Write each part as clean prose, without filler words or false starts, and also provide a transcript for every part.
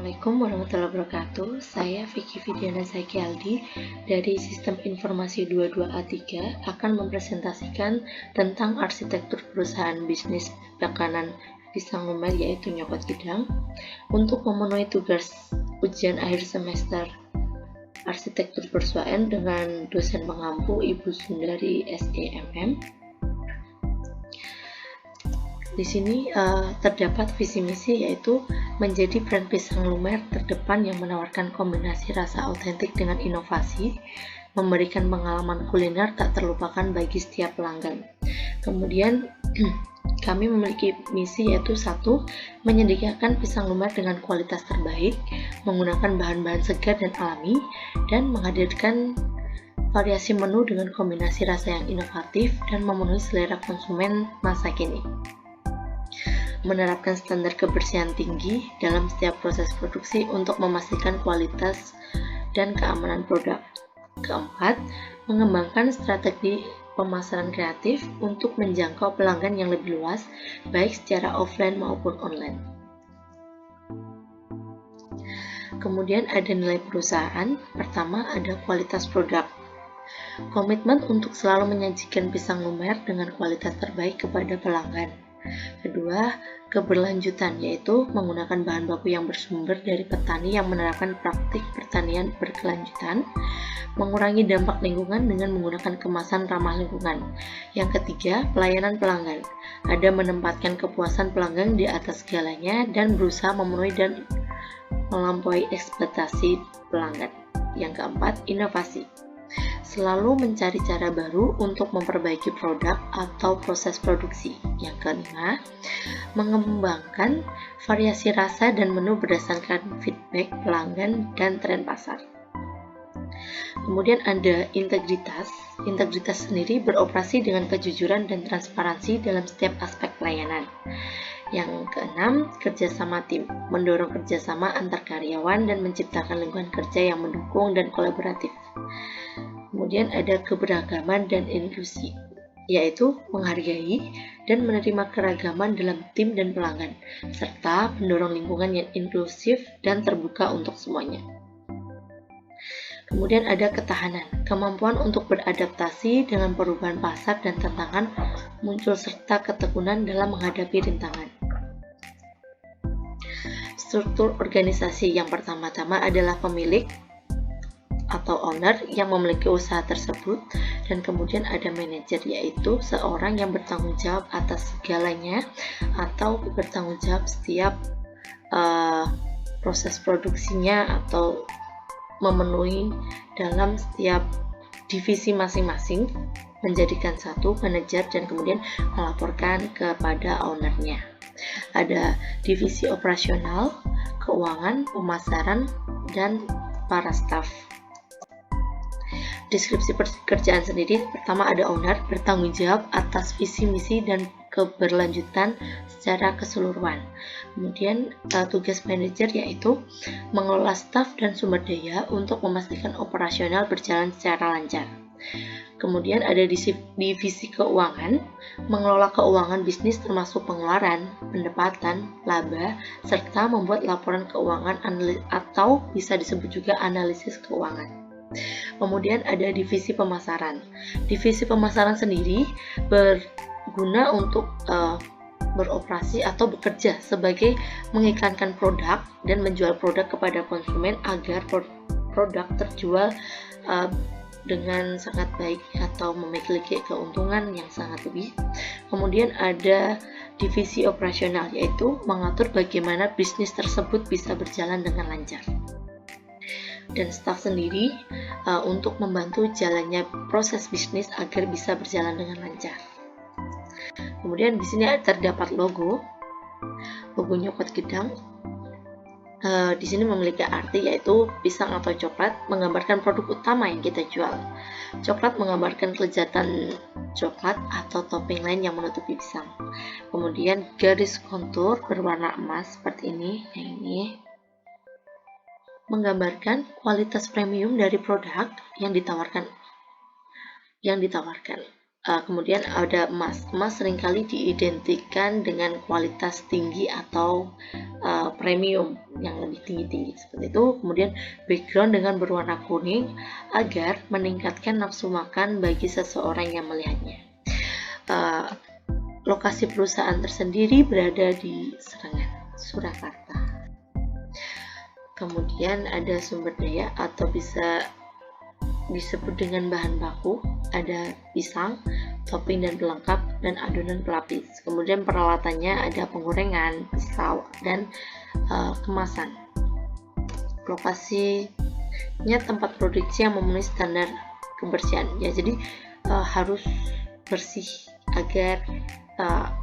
Assalamualaikum warahmatullahi wabarakatuh. Saya Vicky Vidiana Zaki dari Sistem Informasi 22A3 akan mempresentasikan tentang arsitektur perusahaan bisnis makanan pisang lumer yaitu Nyokot Kidang untuk memenuhi tugas ujian akhir semester arsitektur perusahaan dengan dosen pengampu Ibu Sundari SEMM. Di sini terdapat visi misi yaitu menjadi brand pisang lumer terdepan yang menawarkan kombinasi rasa autentik dengan inovasi, memberikan pengalaman kuliner tak terlupakan bagi setiap pelanggan. Kemudian kami memiliki misi yaitu 1. Menyediakan pisang lumer dengan kualitas terbaik, menggunakan bahan-bahan segar dan alami, dan menghadirkan variasi menu dengan kombinasi rasa yang inovatif dan memenuhi selera konsumen masa kini. Menerapkan standar kebersihan tinggi dalam setiap proses produksi untuk memastikan kualitas dan keamanan produk. Keempat, mengembangkan strategi pemasaran kreatif untuk menjangkau pelanggan yang lebih luas, baik secara offline maupun online. Kemudian ada nilai perusahaan. Pertama, ada kualitas produk. Komitmen untuk selalu menyajikan pisang lumer dengan kualitas terbaik kepada pelanggan. Kedua, keberlanjutan, yaitu menggunakan bahan baku yang bersumber dari petani yang menerapkan praktik pertanian berkelanjutan, mengurangi dampak lingkungan dengan menggunakan kemasan ramah lingkungan. Yang ketiga, pelayanan pelanggan, ada menempatkan kepuasan pelanggan di atas segalanya dan berusaha memenuhi dan melampaui ekspektasi pelanggan. Yang keempat, inovasi, selalu mencari cara baru untuk memperbaiki produk atau proses produksi. Yang kelima, mengembangkan variasi rasa dan menu berdasarkan feedback pelanggan dan tren pasar. Kemudian ada integritas. Integritas sendiri beroperasi dengan kejujuran dan transparansi dalam setiap aspek pelayanan. Yang keenam, kerjasama tim, mendorong kerjasama antar karyawan dan menciptakan lingkungan kerja yang mendukung dan kolaboratif. Kemudian ada keberagaman dan inklusi, yaitu menghargai dan menerima keragaman dalam tim dan pelanggan, serta mendorong lingkungan yang inklusif dan terbuka untuk semuanya. Kemudian ada ketahanan, kemampuan untuk beradaptasi dengan perubahan pasar dan tantangan muncul serta ketekunan dalam menghadapi rintangan. Struktur organisasi yang pertama-tama adalah pemilik atau owner yang memiliki usaha tersebut, dan kemudian ada manajer, yaitu seorang yang bertanggung jawab atas segalanya atau bertanggung jawab setiap proses produksinya atau memenuhi dalam setiap divisi masing-masing, menjadikan satu manajer dan kemudian melaporkan kepada ownernya. Ada divisi operasional, keuangan, pemasaran, dan para staf. Deskripsi pekerjaan sendiri, pertama ada owner, bertanggung jawab atas visi misi dan keberlanjutan secara keseluruhan. Kemudian tugas manajer yaitu mengelola staf dan sumber daya untuk memastikan operasional berjalan secara lancar. Kemudian ada divisi keuangan, mengelola keuangan bisnis termasuk pengeluaran, pendapatan, laba, serta membuat laporan keuangan atau bisa disebut juga analisis keuangan. Kemudian ada divisi pemasaran. Divisi pemasaran sendiri berguna untuk beroperasi atau bekerja sebagai mengiklankan produk dan menjual produk kepada konsumen agar produk terjual dengan sangat baik atau memiliki keuntungan yang sangat lebih. Kemudian ada divisi operasional, yaitu mengatur bagaimana bisnis tersebut bisa berjalan dengan lancar. Dan staf sendiri untuk membantu jalannya proses bisnis agar bisa berjalan dengan lancar. Kemudian di sini terdapat logo Nyokot Kidang. Di sini memiliki arti yaitu pisang atau coklat menggambarkan produk utama yang kita jual. Coklat menggambarkan kelezatan coklat atau topping lain yang menutupi pisang. Kemudian garis kontur berwarna emas seperti ini, yang ini menggambarkan kualitas premium dari produk yang ditawarkan. Kemudian ada emas. Emas seringkali diidentikan dengan kualitas tinggi atau premium yang lebih tinggi-tinggi seperti itu. Kemudian background dengan berwarna kuning agar meningkatkan nafsu makan bagi seseorang yang melihatnya. Lokasi perusahaan tersendiri berada di Serengan, Surakarta. Kemudian ada sumber daya atau bisa disebut dengan bahan baku, ada pisang, topping dan pelengkap, dan adonan pelapis. Kemudian peralatannya ada penggorengan, pisau, dan kemasan. Lokasinya tempat produksi yang memenuhi standar kebersihan. Ya, jadi harus bersih agar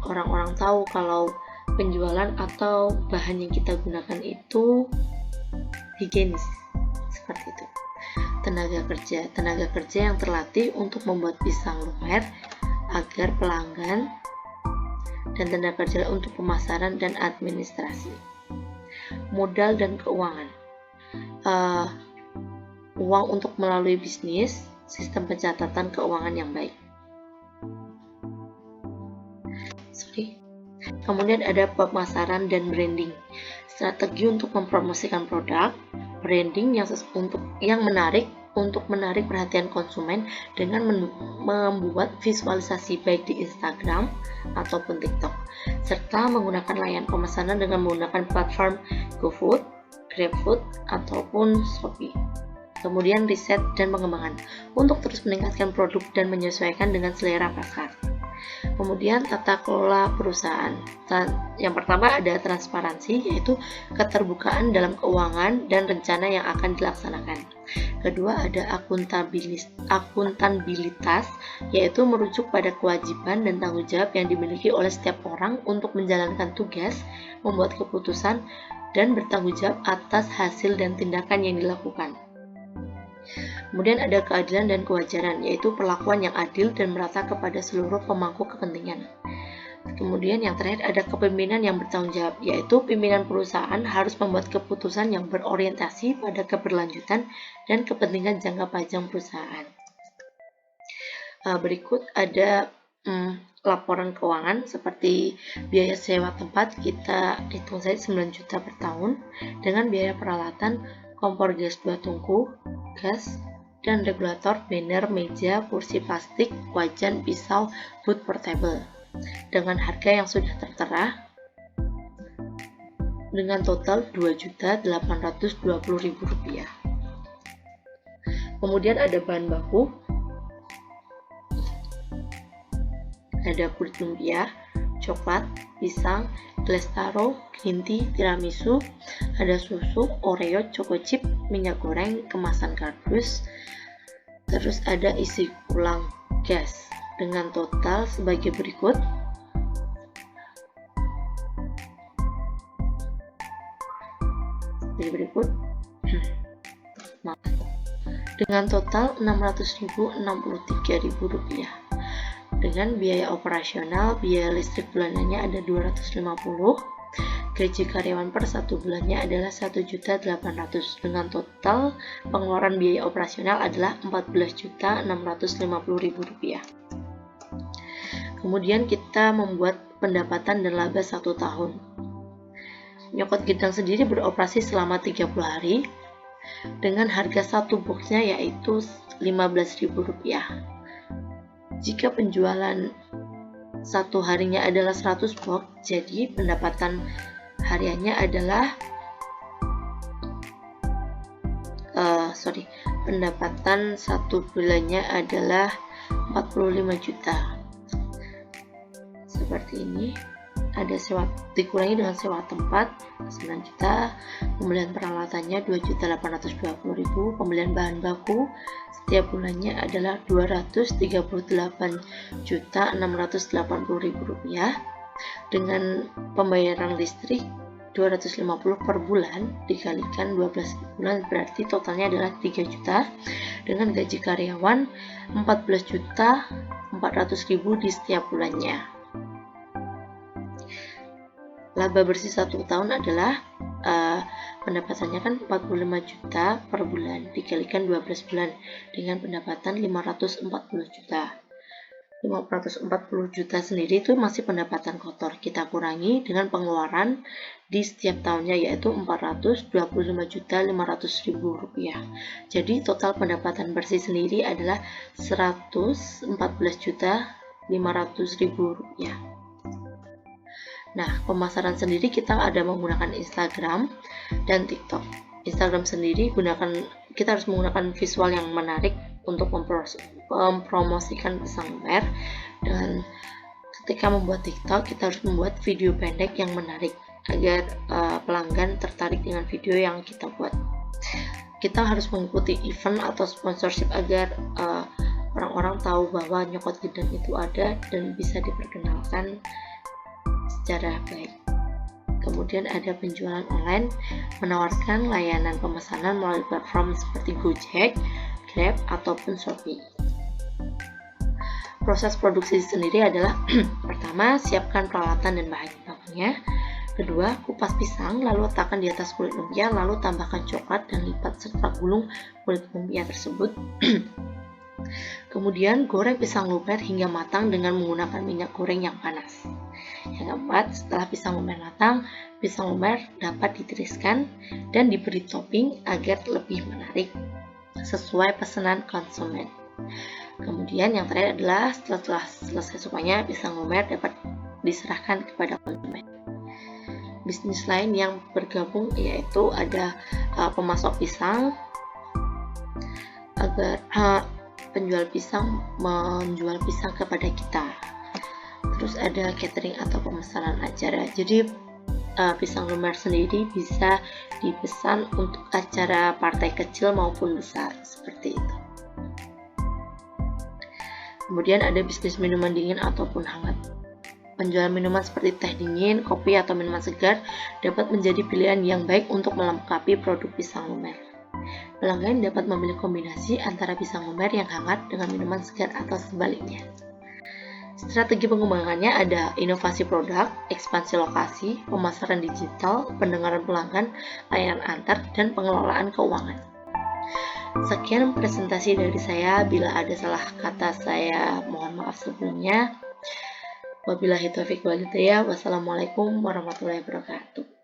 orang-orang tahu kalau penjualan atau bahan yang kita gunakan itu higienis, seperti itu. Tenaga kerja yang terlatih untuk membuat pisang lumer agar pelanggan, dan tenaga kerja untuk pemasaran dan administrasi. Modal dan keuangan. Uang untuk melalui bisnis, sistem pencatatan keuangan yang baik. Kemudian ada pemasaran dan branding. Strategi untuk mempromosikan produk, branding yang menarik untuk menarik perhatian konsumen dengan membuat visualisasi baik di Instagram ataupun TikTok, serta menggunakan layanan pemesanan dengan menggunakan platform GoFood, GrabFood, ataupun Shopee. Kemudian riset dan pengembangan untuk terus meningkatkan produk dan menyesuaikan dengan selera pasar. Kemudian tata kelola perusahaan. Yang pertama ada transparansi, yaitu keterbukaan dalam keuangan dan rencana yang akan dilaksanakan. Kedua ada akuntabilitas, yaitu merujuk pada kewajiban dan tanggung jawab yang dimiliki oleh setiap orang untuk menjalankan tugas, membuat keputusan, dan bertanggung jawab atas hasil dan tindakan yang dilakukan. Kemudian ada keadilan dan kewajaran, yaitu perlakuan yang adil dan merata kepada seluruh pemangku kepentingan. Kemudian yang terakhir ada kepemimpinan yang bertanggung jawab, yaitu pimpinan perusahaan harus membuat keputusan yang berorientasi pada keberlanjutan dan kepentingan jangka panjang perusahaan. Berikut ada laporan keuangan seperti biaya sewa tempat, kita hitung saja 9 juta per tahun, dengan biaya peralatan kompor gas 2 tungku, gas, dan regulator, banner, meja, kursi plastik, wajan, pisau, boot portable, dengan harga yang sudah tertera dengan total Rp2.820.000. Kemudian ada bahan baku, ada kulit lumpia, coklat, pisang, gelas taro, green tea, tiramisu, ada susu, oreo, choco chip, minyak goreng, kemasan kardus, terus ada isi ulang gas dengan total sebagai berikut. Dengan total Rp600.063.000. Dengan biaya operasional, biaya listrik bulanannya ada 250, gaji karyawan per 1 bulannya adalah 1.800.000, dengan total pengeluaran biaya operasional adalah Rp14.650.000. Kemudian kita membuat pendapatan dan laba 1 tahun. Nyokot Gendang sendiri beroperasi selama 30 hari dengan harga satu boxnya yaitu Rp15.000. Jika penjualan satu harinya adalah 100 box, jadi pendapatan hariannya adalah pendapatan satu bulannya adalah 45 juta. Seperti ini. Ada sewa dikurangi dengan sewa tempat 9 juta, pembelian peralatannya 2.820.000, pembelian bahan baku setiap bulannya adalah Rp238.680.000, dengan pembayaran listrik 250 per bulan dikalikan 12 bulan berarti totalnya adalah 3 juta, dengan gaji karyawan 14.400.000 di setiap bulannya. Laba bersih 1 tahun adalah pendapatannya kan 45 juta per bulan dikalikan 12 bulan dengan pendapatan 540 juta. 540 juta sendiri itu masih pendapatan kotor. Kita kurangi dengan pengeluaran di setiap tahunnya, yaitu 425.500.000 rupiah. Jadi total pendapatan bersih sendiri adalah 114.500.000 rupiah. Nah, pemasaran sendiri kita ada menggunakan Instagram dan TikTok. Instagram sendiri kita harus menggunakan visual yang menarik untuk mempromosikan pisang lumer, dan ketika membuat TikTok kita harus membuat video pendek yang menarik agar pelanggan tertarik dengan video yang kita buat. Kita harus mengikuti event atau sponsorship agar orang-orang tahu bahwa Nyokot Gendang itu ada dan bisa diperkenalkan secara baik. Kemudian ada penjualan online, menawarkan layanan pemesanan melalui platform seperti Gojek, Grab, ataupun Shopee. Proses produksi sendiri adalah pertama, siapkan peralatan dan bahan bakunya. Kedua, kupas pisang, lalu letakkan di atas kulit lumpia, lalu tambahkan coklat dan lipat serta gulung kulit lumpia tersebut. Kemudian goreng pisang lumer hingga matang dengan menggunakan minyak goreng yang panas. Yang keempat, setelah pisang lumer matang, pisang lumer dapat ditiriskan dan diberi topping agar lebih menarik sesuai pesanan konsumen. Kemudian yang terakhir adalah setelah selesai semuanya, pisang lumer dapat diserahkan kepada konsumen. Bisnis lain yang bergabung yaitu ada pemasok pisang, agar penjual pisang menjual pisang kepada kita. Terus ada catering atau pemesanan acara. Jadi pisang lumer sendiri bisa dipesan untuk acara partai kecil maupun besar, seperti itu. Kemudian ada bisnis minuman dingin ataupun hangat. Penjualan minuman seperti teh dingin, kopi, atau minuman segar dapat menjadi pilihan yang baik untuk melengkapi produk pisang lumer. Pelanggan dapat memilih kombinasi antara pisang lumer yang hangat dengan minuman segar atau sebaliknya. Strategi pengembangannya ada inovasi produk, ekspansi lokasi, pemasaran digital, pendengaran pelanggan, layanan antar, dan pengelolaan keuangan. Sekian presentasi dari saya. Bila ada salah kata saya mohon maaf sebelumnya. Wabillahi taufiq wal hidayah. Wassalamualaikum warahmatullahi wabarakatuh.